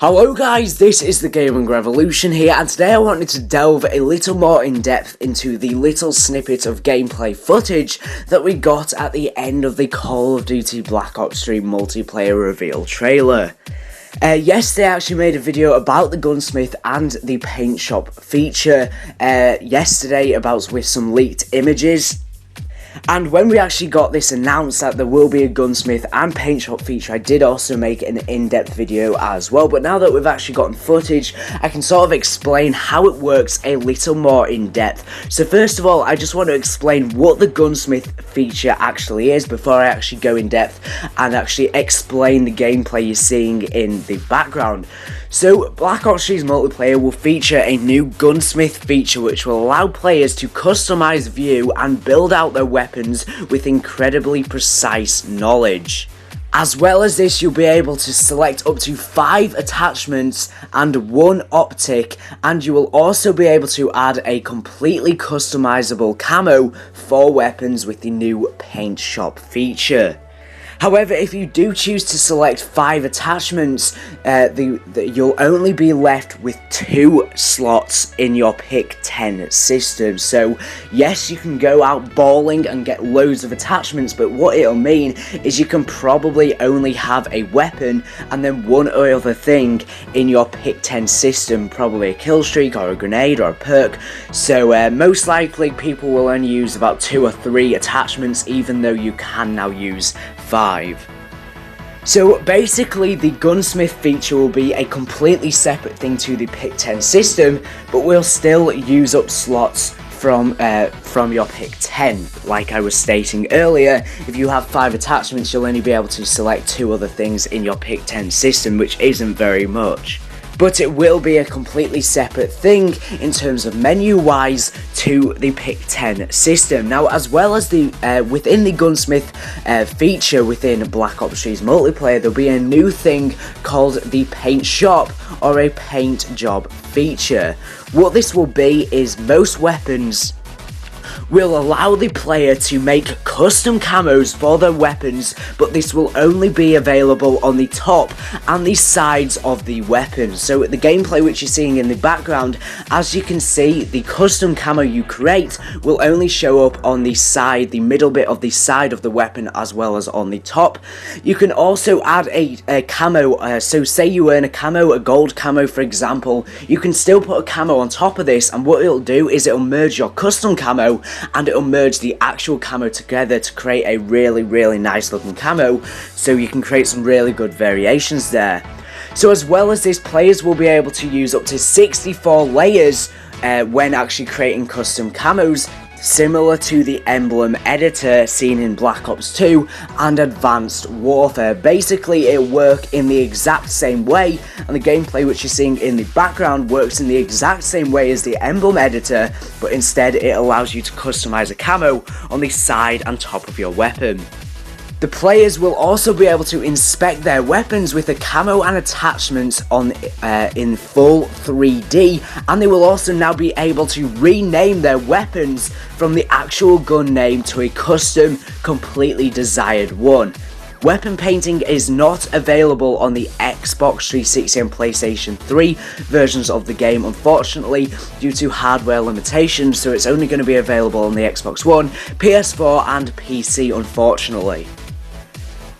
Hello guys, this is the Gaming Revolution here, and today I wanted to delve a little more in depth into the little snippet of gameplay footage that we got at the end of the Call of Duty Black Ops 3 multiplayer reveal trailer. Yesterday I actually made a video about the Gunsmith and the paint shop feature yesterday with some leaked images. And when we actually got this announced that there will be a Gunsmith and paint shop feature, I did also make an in-depth video as well. But now that we've actually gotten footage, I can sort of explain how it works a little more in depth. So first of all, I just want to explain what the Gunsmith feature actually is before I actually go in depth and actually explain the gameplay you're seeing in the background. So, Black Ops 3's multiplayer will feature a new Gunsmith feature which will allow players to customize, view, and build out their weapons with incredibly precise knowledge. As well as this, you'll be able to select up to 5 attachments and 1 optic, and you will also be able to add a completely customizable camo for weapons with the new paint shop feature. However, if you do choose to select 5 attachments, you'll only be left with 2 slots in your pick 10 system. So yes, you can go out balling and get loads of attachments, but what it'll mean is you can probably only have a weapon and then one other thing in your pick 10 system, probably a kill streak or a grenade or a perk. So most likely people will only use about 2 or 3 attachments, even though you can now use 5. So basically the Gunsmith feature will be a completely separate thing to the pick 10 system, but will still use up slots from your pick 10. Like I was stating earlier, if you have 5 attachments, you'll only be able to select 2 other things in your pick 10 system, which isn't very much. But it will be a completely separate thing in terms of menu-wise to the pick 10 system. Now, as well as the within the Gunsmith feature within Black Ops 3's multiplayer, there'll be a new thing called the paint shop or a paint job feature. What this will be is most weapons will allow the player to make custom camos for their weapons, but this will only be available on the top and the sides of the weapon. So the gameplay which you're seeing in the background, as you can see, the custom camo you create will only show up on the side, the middle bit of the side of the weapon, as well as on the top. You can also add a camo, so say you earn a camo, a gold camo for example, you can still put a camo on top of this, and what it'll do is it'll merge your custom camo and it'll merge the actual camo together to create a really nice looking camo, so you can create some really good variations there. So as well as this, players will be able to use up to 64 layers when actually creating custom camos, similar to the emblem editor seen in Black Ops 2 and Advanced Warfare. Basically, it'll work in the exact same way, and the gameplay which you're seeing in the background works in the exact same way as the emblem editor, but instead it allows you to customize a camo on the side and top of your weapon. The players will also be able to inspect their weapons with the camo and attachments in full 3D, and they will also now be able to rename their weapons from the actual gun name to a custom, completely desired one. Weapon painting is not available on the Xbox 360 and PlayStation 3 versions of the game, unfortunately, due to hardware limitations, so it's only going to be available on the Xbox One, PS4 and PC, unfortunately.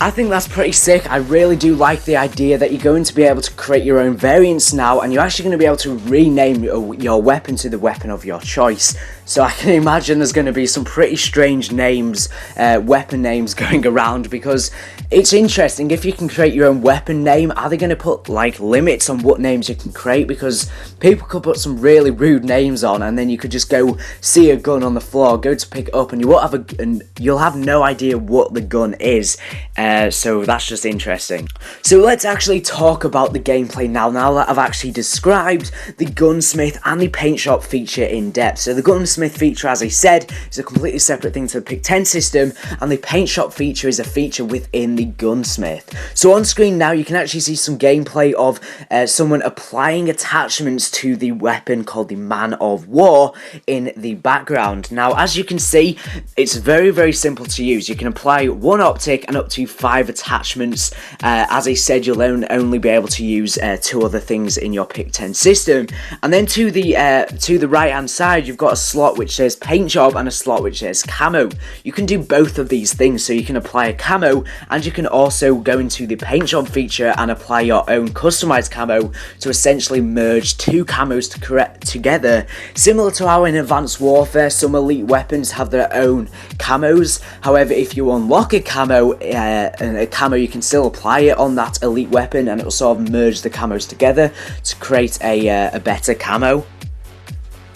I think that's pretty sick. I really do like the idea that you're going to be able to create your own variants now, and you're actually going to be able to rename your weapon to the weapon of your choice. So I can imagine there's going to be some pretty strange names, weapon names going around, because it's interesting. If you can create your own weapon name, are they going to put like limits on what names you can create? Because people could put some really rude names on, and then you could just go see a gun on the floor, go to pick it up, and you won't have you'll have no idea what the gun is. So that's just interesting. So let's actually talk about the gameplay now that I've actually described the Gunsmith and the paint shop feature in depth. So the Gunsmith Gunsmith feature, as I said, is a completely separate thing to the Pick 10 system, and the Paintshop feature is a feature within the Gunsmith. So on screen now you can actually see some gameplay of someone applying attachments to the weapon called the Man of War in the background. Now as you can see, it's very simple to use. You can apply one optic and up to 5 attachments. As I said, you'll only be able to use 2 other things in your Pick 10 system. And then to the right hand side, you've got a slot which says paint job and a slot which says camo. You can do both of these things, so you can apply a camo and you can also go into the paint job feature and apply your own customized camo to essentially merge 2 camos together, similar to how in Advanced Warfare some elite weapons have their own camos. However, if you unlock a camo you can still apply it on that elite weapon and it will sort of merge the camos together to create a better camo.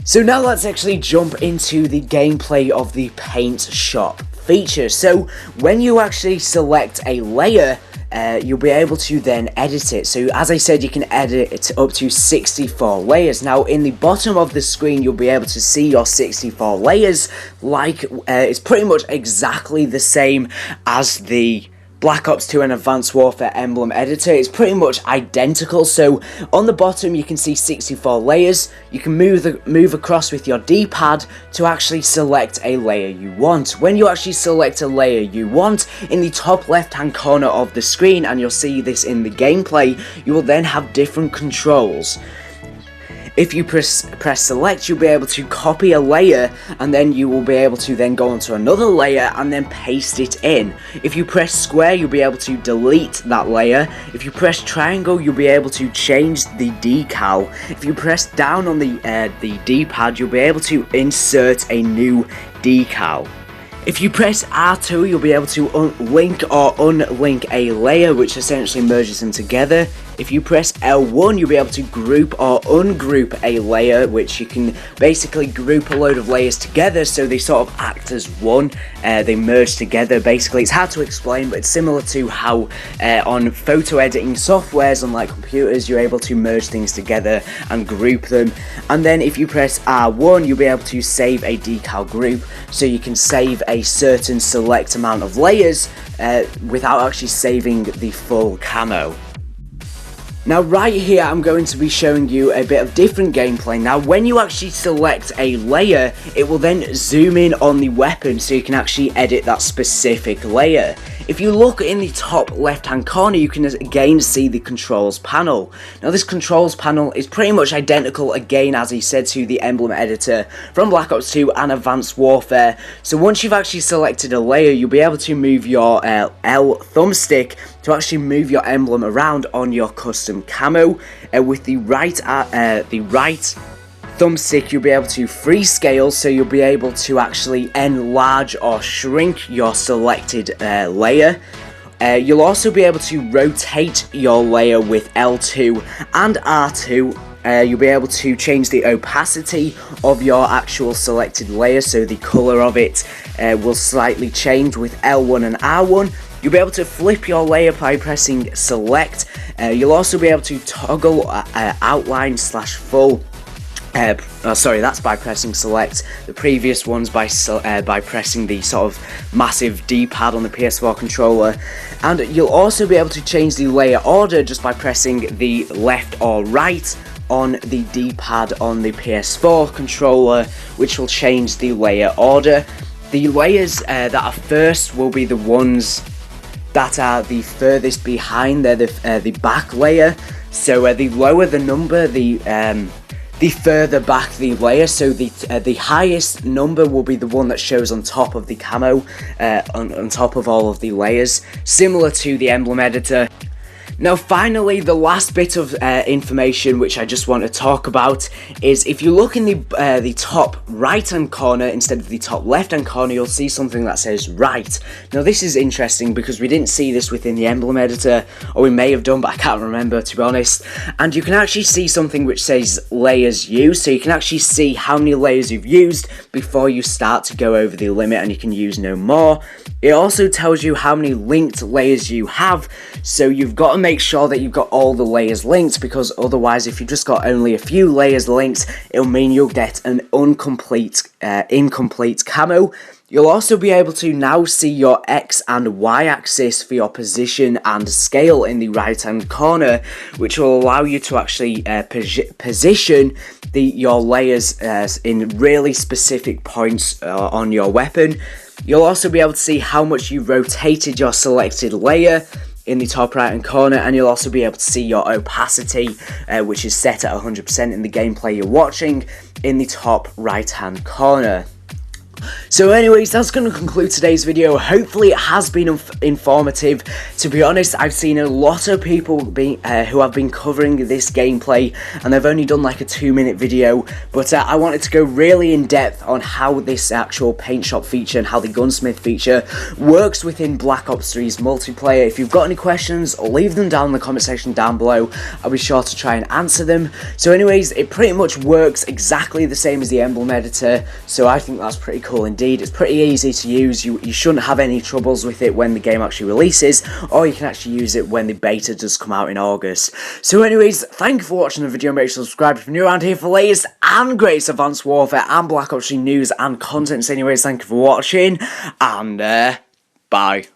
So now let's actually jump into the gameplay of the Paintshop feature. So when you actually select a layer, you'll be able to then edit it. So as I said, you can edit it up to 64 layers. Now in the bottom of the screen, you'll be able to see your 64 layers, like it's pretty much exactly the same as the Black Ops 2 and Advanced Warfare emblem editor. It's pretty much identical. So on the bottom you can see 64 layers. You can move across with your D-pad to actually select a layer you want. When you actually select a layer you want, in the top left hand corner of the screen, and you'll see this in the gameplay, you will then have different controls. If you press select, you'll be able to copy a layer, and then you will be able to then go onto another layer and then paste it in. If you press square, you'll be able to delete that layer. If you press triangle, you'll be able to change the decal. If you press down on the D-pad, you'll be able to insert a new decal. If you press R2, you'll be able to link or unlink a layer, which essentially merges them together. If you press L1, you'll be able to group or ungroup a layer, which you can basically group a load of layers together so they sort of act as one. They merge together. Basically, it's hard to explain, but it's similar to how on photo editing softwares, unlike computers, you're able to merge things together and group them. And then if you press R1, you'll be able to save a decal group, so you can save a certain select amount of layers without actually saving the full camo. Now right here I'm going to be showing you a bit of different gameplay. Now when you actually select a layer, it will then zoom in on the weapon so you can actually edit that specific layer. If you look in the top left hand corner, you can again see the controls panel. Now this controls panel is pretty much identical again, as he said, to the emblem editor from Black Ops 2 and Advanced Warfare. So once you've actually selected a layer, you'll be able to move your L thumbstick to actually move your emblem around on your custom camo. With the right thumbstick, you'll be able to freescale, so you'll be able to actually enlarge or shrink your selected layer. You'll also be able to rotate your layer with L2 and R2. You'll be able to change the opacity of your actual selected layer, so the colour of it will slightly change with L1 and R1. You'll be able to flip your layer by pressing select. You'll also be able to toggle outline / full. Sorry, that's by pressing select. The previous one's by pressing the sort of massive D-pad on the PS4 controller. And you'll also be able to change the layer order just by pressing the left or right on the D-pad on the PS4 controller, which will change the layer order. The layers that are first will be the ones that are the furthest behind. They're the back layer. So the lower the number, the further back the layer. So the highest number will be the one that shows on top of the camo, on top of all of the layers, similar to the emblem editor. Now finally, the last bit of information which I just want to talk about is, if you look in the top right hand corner instead of the top left hand corner, you'll see something that says right. Now this is interesting because we didn't see this within the emblem editor, or we may have done, but I can't remember, to be honest. And you can actually see something which says layers used, so you can actually see how many layers you've used before you start to go over the limit and you can use no more. It also tells you how many linked layers you have, so you've got to make sure that you've got all the layers linked, because otherwise if you've just got only a few layers linked, it'll mean you'll get an incomplete camo. You'll also be able to now see your X and Y axis for your position and scale in the right hand corner, which will allow you to actually position your layers in really specific points on your weapon. You'll also be able to see how much you rotated your selected layer in the top right hand corner, and you'll also be able to see your opacity, which is set at 100% in the gameplay you're watching, in the top right hand corner. So anyways, that's going to conclude today's video. Hopefully it has been informative. To be honest, I've seen a lot of people who have been covering this gameplay, and they've only done like a 2-minute video, but I wanted to go really in depth on how this actual paint shop feature and how the gunsmith feature works within Black Ops 3's multiplayer. If you've got any questions, leave them down in the comment section down below. I'll be sure to try and answer them. So anyways, it pretty much works exactly the same as the emblem editor, so I think that's pretty cool indeed. It's pretty easy to use. You shouldn't have any troubles with it when the game actually releases, or you can actually use it when the beta does come out in August. So anyways, thank you for watching the video. Make sure to subscribe if you're new around here for the latest and greatest Advanced Warfare and Black Ops 3 news and content. So anyways, thank you for watching, and bye.